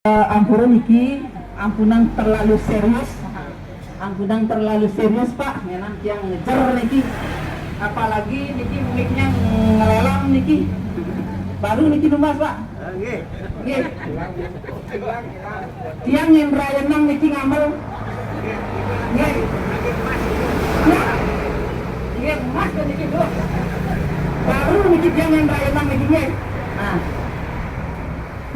Ampuran iki ampunan terlalu serius, Pak. Memang yang ngejar niki, apalagi niki mic-nya ngelelang niki. Baru niki numbas, Pak. Nggih. Tiang yang rayenang niki ngamel. Nggih. Nggih, mas niki dulu. Baru niki tiang yang rayenang niki nggih. Nah.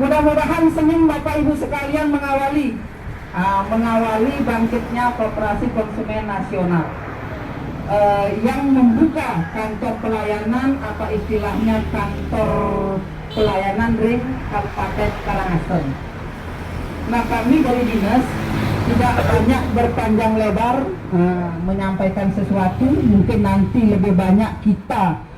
Mudah-mudahan Senin Bapak Ibu sekalian mengawali bangkitnya Koperasi Konsumen Nasional yang membuka kantor pelayanan, apa istilahnya kantor pelayanan ring Kabupaten Karangasem. Nah, kami dari dinas tidak banyak berpanjang lebar menyampaikan sesuatu, mungkin nanti lebih banyak kita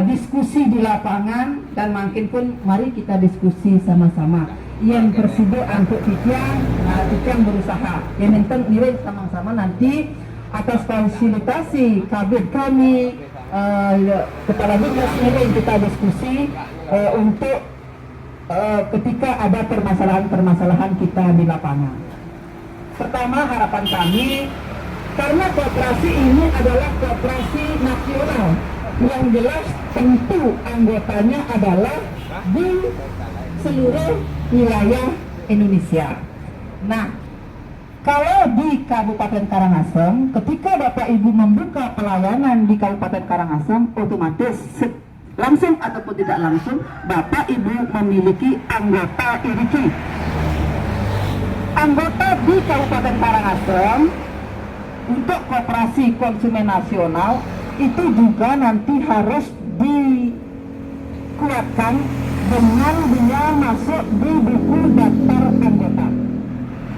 diskusi di lapangan, dan makin pun mari kita diskusi sama-sama. Yang bersibu untuk Titiang berusaha. Yang penting nilai sama-sama nanti atas fasilitasi kabin kami, kepala dinas nilai kita diskusi untuk ketika ada permasalahan-permasalahan kita di lapangan. Pertama, harapan kami, karena koperasi ini adalah koperasi nasional, yang jelas tentu anggotanya adalah di seluruh wilayah Indonesia. Nah, kalau di Kabupaten Karangasem, ketika Bapak Ibu membuka pelayanan di Kabupaten Karangasem, otomatis langsung ataupun tidak langsung Bapak Ibu memiliki anggota IDIKI. Anggota di Kabupaten Karangasem untuk Koperasi Konsumen Nasional itu juga nanti harus dikuatkan dengan dia masuk di buku daftar anggota.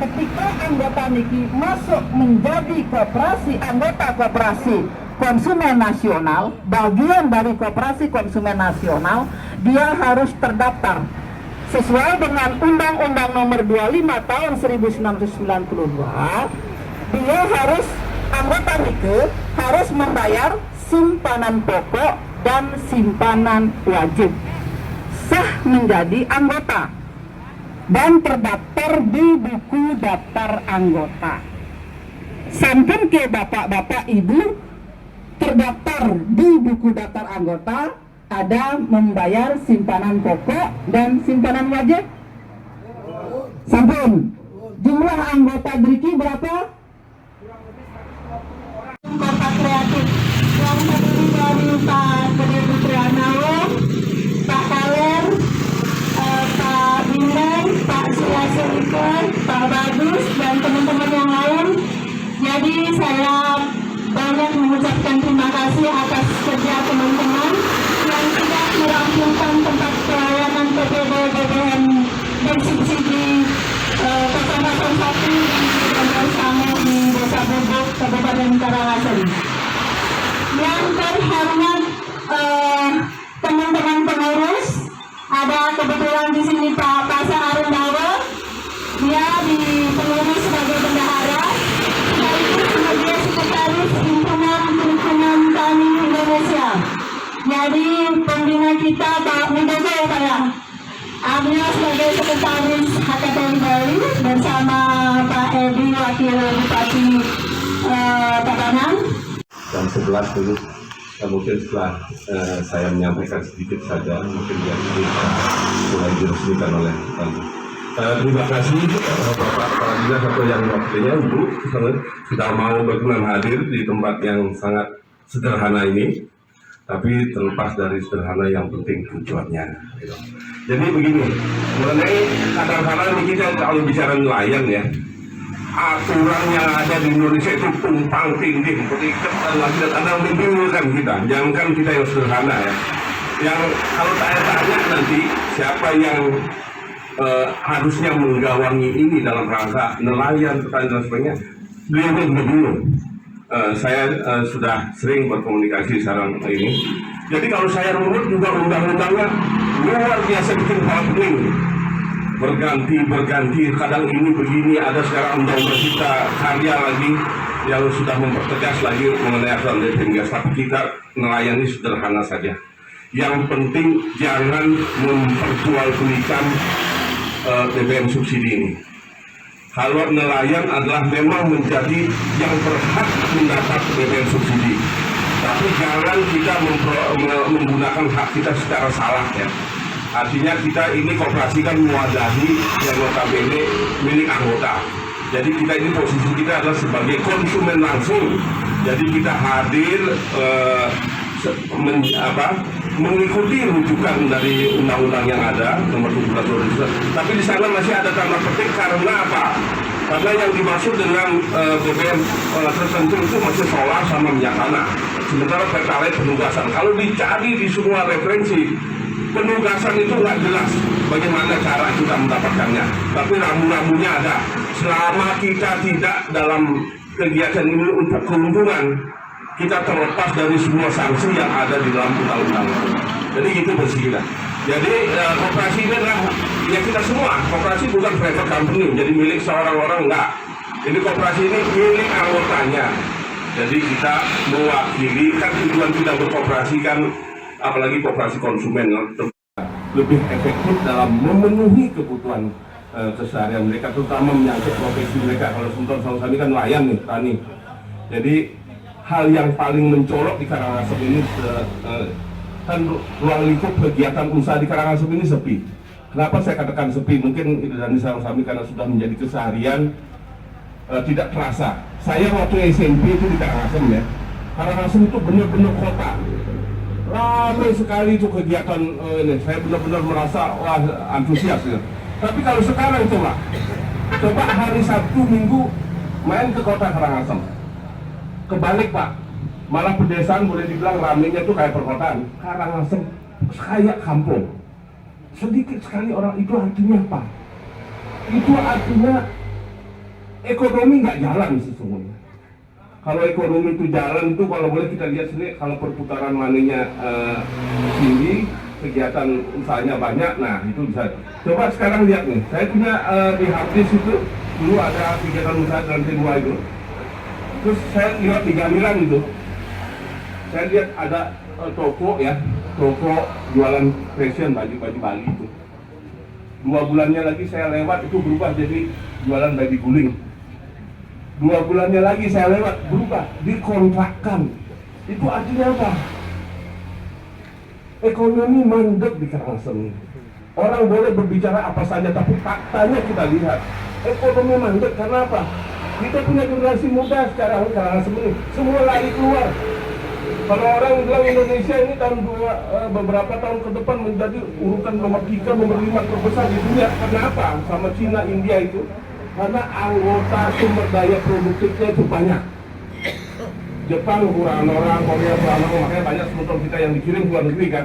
Ketika anggota niki masuk menjadi anggota Koperasi Konsumen Nasional, bagian dari Koperasi Konsumen Nasional, dia harus terdaftar sesuai dengan Undang-Undang Nomor 25 Tahun 1992. Dia harus, anggota niki harus membayar simpanan pokok dan simpanan wajib, sah menjadi anggota dan terdaftar di buku daftar anggota. Sampun ke bapak-bapak ibu terdaftar di buku daftar anggota, ada membayar simpanan pokok dan simpanan wajib. Sampun. Jumlah anggota DRIKI berapa? Kota Kreatif yang terdiri dari Pak Gede Putrianawo, Pak Kaler, Pak Bintang, Pak Silaselikon, Pak Bagus, dan teman-teman yang lain. Jadi saya banyak mengucapkan terima kasih atas kerja teman-teman yang sudah merampungkan tempat pelayanan PPD BBM bersubsidi Kecamatan 1 dan bersama di Desa Bubuk, Kabupaten Karangasem. Yang terhormat teman-teman pengurus, ada kebetulan di sini Pak Pasa Arundawa, dia di pengurus sebagai bendahara, sekaligus sebagai sekretaris Himpunan Kerukunan Tani Indonesia. Jadi pembina kita Pak Widodo ya Pak ya. Amnya sebagai sekretaris HKTI Bali bersama Pak Edi Wakil Bupati Tabanan. Jam 11 dulu, mungkin setelah saya menyampaikan sedikit saja, mungkin biar ini mulai diresmikan oleh kami. Terima kasih Bapak Kepala Dinas atau yang wakilnya Ibu sudah mau berkenan hadir di tempat yang sangat sederhana ini, tapi terlepas dari sederhana yang penting tujuannya. Gitu. Jadi begini, mengenai kadang-kadang kita kalau bicara nelayan ya, aturan yang ada di Indonesia itu tumpang tindih, terikat dan lagi dan kadang membingungkan kita. Jangankan kita yang sederhana ya, yang kalau saya tanya nanti siapa yang harusnya menggawangi ini dalam rangka nelayan, petani dan sebagainya, bingung. Saya sudah sering berkomunikasi sekarang ini. Jadi kalau saya runut juga undang-undangnya luar biasa bikin kepala pening. Berganti, kadang ini begini, ada sekarang undang-undang kita karya lagi yang sudah mempertegas lagi mengenai aturan gas. Tapi kita nelayan ini sederhana saja. Yang penting jangan memperjualbelikan BBM subsidi ini. Kalau nelayan adalah memang menjadi yang berhak mendapat BBM subsidi. Tapi jangan kita menggunakan hak kita secara salah ya. Artinya kita ini koperasi kan mewadahi yang notabene milik anggota. Jadi kita ini posisi kita adalah sebagai konsumen langsung. Jadi kita hadir mengikuti rujukan dari undang-undang yang ada nomor 17 tapi di sana masih ada tanda petik karena apa? Karena yang dimaksud dengan BBM tertentu itu masih solar sama minyak tanah. Sementara pertalite penugasan. Kalau dicari di semua referensi penugasan itu nggak jelas bagaimana cara kita mendapatkannya. Tapi rambu-rambunya ada. Selama kita tidak dalam kegiatan ini untuk keuntungan, kita terlepas dari semua sanksi yang ada di dalam undang-undang. Jadi itu bersih. Jadi koperasi ini adalah ya kita semua. Koperasi bukan private company, jadi milik seorang orang enggak. Ini koperasi ini milik anggotanya. Jadi kita mewakili, kan tujuan kita berkoperasi kan, apalagi koperasi konsumen, lebih efektif dalam memenuhi kebutuhan keseharian mereka, terutama menyangkut profesi mereka. Kalau Sunton Sawsani kan nelayan nih, tani. Jadi hal yang paling mencolok di Karangasem ini kan ruang lingkup kegiatan usaha di Karangasem ini sepi. Kenapa saya katakan sepi? Mungkin dari Sawsani karena sudah menjadi keseharian, tidak terasa. Saya waktu SMP itu di Karangasem ya, Karangasem itu benar-benar kota. Ramai sekali itu kegiatan ini. Saya benar-benar merasa wah antusias ya. Tapi kalau sekarang coba hari Sabtu Minggu main ke kota Karangasem, kebalik Pak, malah pedesaan boleh dibilang ramenya tuh kayak perkotaan. Karangasem kayak kampung, sedikit sekali orang. Itu artinya apa? Itu artinya ekonomi nggak jalan sesungguhnya. Kalau ekonomi itu jalan itu kalau boleh kita lihat sini, kalau perputaran money-nya tinggi, kegiatan usahanya banyak, nah itu bisa. Coba sekarang lihat nih, saya punya di Hardis itu dulu ada kegiatan usaha dalam T2 itu. Terus saya lihat di Gamilan itu, saya lihat ada toko ya, toko jualan fashion, baju-baju Bali itu. 2 bulannya lagi saya lewat itu berubah jadi jualan baby guling. 2 bulannya lagi saya lewat berubah dikontrakkan. Itu artinya apa? Ekonomi mandek di Karangasem. Orang boleh berbicara apa saja, tapi faktanya kita lihat ekonomi mandek. Karena apa? Kita punya generasi muda sekarang Karangasem ini semua lari keluar. Kalau orang bilang Indonesia ini beberapa tahun ke depan menjadi urutan nomor 3, nomor 5 terbesar di dunia. Kenapa? Sama Cina, India itu. Karena anggota sumber daya produktifnya itu banyak. Jepang kurang orang, Korea kurang orang, makanya banyak motor kita yang dikirim ke luar negeri kan.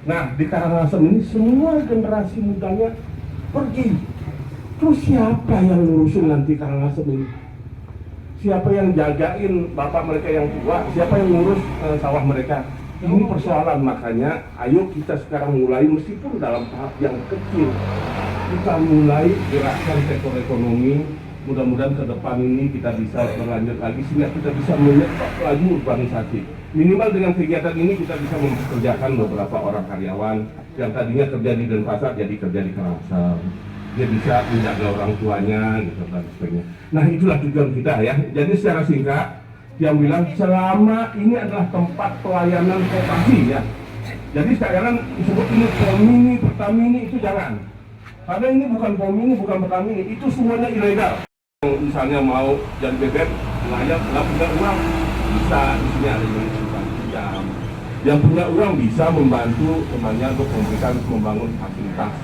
Nah di Karangasem ini semua generasi mudanya pergi. Terus siapa yang ngurusin nanti Karangasem ini? Siapa yang jagain bapak mereka yang tua? Siapa yang ngurus sawah mereka? Ini persoalan, makanya ayo kita sekarang mulai meskipun dalam tahap yang kecil. Kita mulai gerakkan sektor ekonomi, mudah-mudahan ke depan ini kita bisa berlanjut lagi sehingga kita bisa menyetop lagi urbanisasi. Minimal dengan kegiatan ini kita bisa mempekerjakan beberapa orang karyawan yang tadinya kerja di Denpasar jadi kerja di Karangasem. Dia bisa menjaga orang tuanya gitu dan sebagainya. Nah itulah tujuan kita ya. Jadi secara singkat yang bilang selama ini adalah tempat pelayanan koperasi ya. Jadi jangan disebut ini Pomini, Pertamini itu jangan. Karena ini bukan Pomini, bukan Pertamini, itu semuanya ilegal. Misalnya mau jadi bebek, nelayan nggak punya uang, bisa di sini ada yang pinjam. Yang punya uang bisa membantu temannya untuk membangun fasilitas.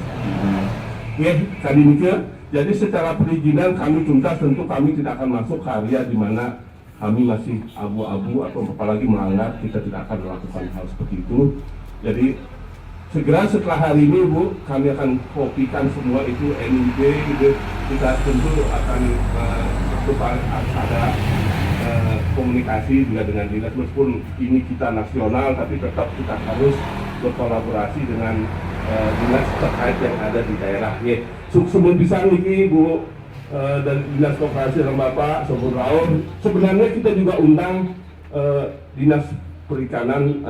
Oke, tadi mikir. Jadi secara perizinan kami tuntas, tentu kami tidak akan masuk ke area di mana kami masih abu-abu atau apalagi melanggar, kita tidak akan melakukan hal seperti itu. Jadi segera setelah hari ini Bu, kami akan kopikan semua itu NIB gitu. Kita tentu akan ada komunikasi juga dengan dinas, meskipun ini kita nasional tapi tetap kita harus berkolaborasi dengan dinas terkait yang ada di daerah. Sebelum bisa nih Bu dari dinas koperasi dan Bapak Sobur Raun, sebenarnya kita juga undang dinas perikanan,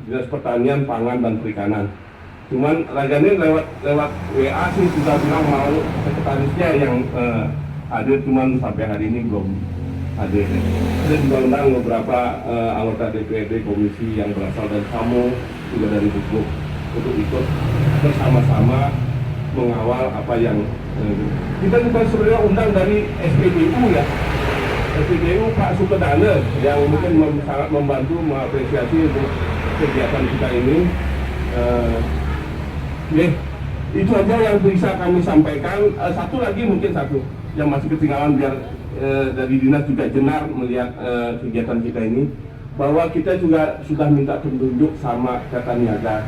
dinas pertanian, pangan dan perikanan. Cuman Rajani lewat WA sih sudah bilang mau sekretarisnya yang hadir, cuman sampai hari ini belum hadir. Ada juga undang beberapa anggota DPRD komisi yang berasal dari Samo, juga dari Bukbuk, untuk ikut bersama-sama mengawal apa yang kita juga sebenarnya undang dari SPBU ya. SPBU Pak Sukedana yang mungkin sangat membantu mengapresiasi untuk kegiatan kita ini. Itu aja yang bisa kami sampaikan. Satu lagi yang masih ketinggalan biar dari dinas juga jenar melihat kegiatan kita ini, bahwa kita juga sudah minta petunjuk sama Tata Niaga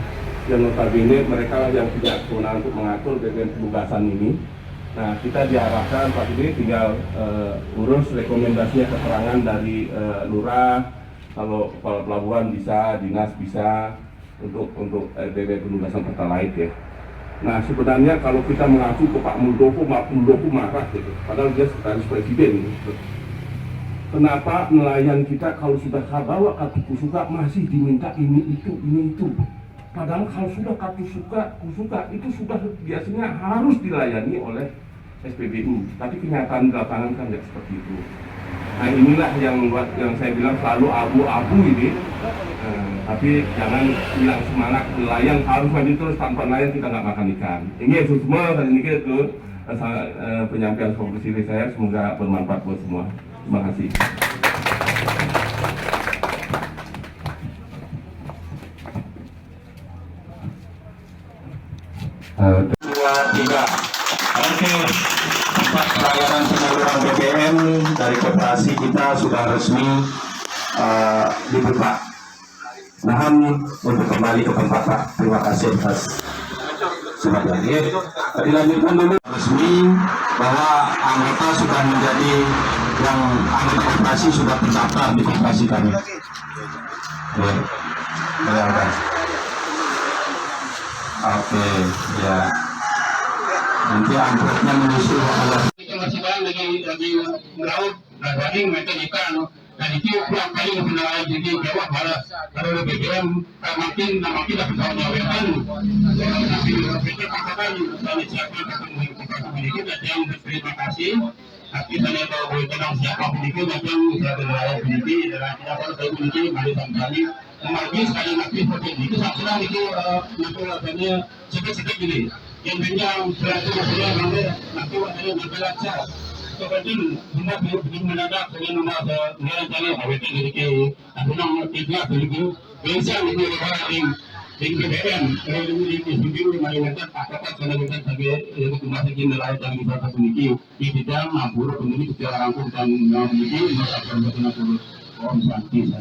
yang notabene mereka yang punya kewenangan untuk mengatur BBM penugasan ini. Nah, kita diarahkan Pak ini tinggal urus rekomendasinya, keterangan dari lurah, kalau kepala pelabuhan bisa, dinas bisa untuk BBM penugasan Pertalite ya. Nah, sebenarnya kalau kita mengacu ke Pak Muldoko marah gitu, padahal dia sekretaris presiden gitu. Kenapa nelayan kita kalau sudah bawa kartu kusuka masih diminta ini itu? Padahal kalau sudah kartu kusuka itu sudah biasanya harus dilayani oleh SPBU. Tapi kenyataan di lapangan kan tidak seperti itu. Nah, inilah yang membuat yang saya bilang selalu abu-abu ini. Tapi jangan hilang semangat, nelayan harus maju terus, tanpa nelayan kita nggak makan ikan. Ini semua kali ini ke penyampaian konklusi saya, semoga bermanfaat buat semua. Terima kasih. Dua, tiga. Oke, tempat pelayanan penyaluran BBM dari koperasi kita sudah resmi dibuka. Nahan untuk kembali ke tempat Pak. Terima kasih atas semuanya. Dilanjutkan dulu resmi bahwa anggota sudah menjadi yang anggota koperasi sudah terdaftar di koperasi kami. Bayangkan. Oke, ya. Nanti amplopnya menyusul oleh masih banyak lagi melaut, daging mereka ikan. Dan itu pulang kali mengenai jadi jawab kalau BBM makin dapat menyampaikan. Nanti BBM katakan dari siapa kita memiliki dan yang berterima kasih. Tapi saya tahu tentang siapa memiliki dan yang saya berlayar memiliki dan apa saya memiliki mari sampai memanggil sekali nanti seperti ini. Itu saya bilang itu nanti sedikit gini. Yang penting selalu saya nanti waktunya berlancar. Kemudian hendak mendadak dengan nama jalan awet ini ke abang tiga begitu. Biasa ini di BBM di video mayoritas apa salah kita sebagai kemasin nelayan yang kita memiliki di bidang mampu memiliki secara rangkum dan memiliki masa perbuatan Om Santi.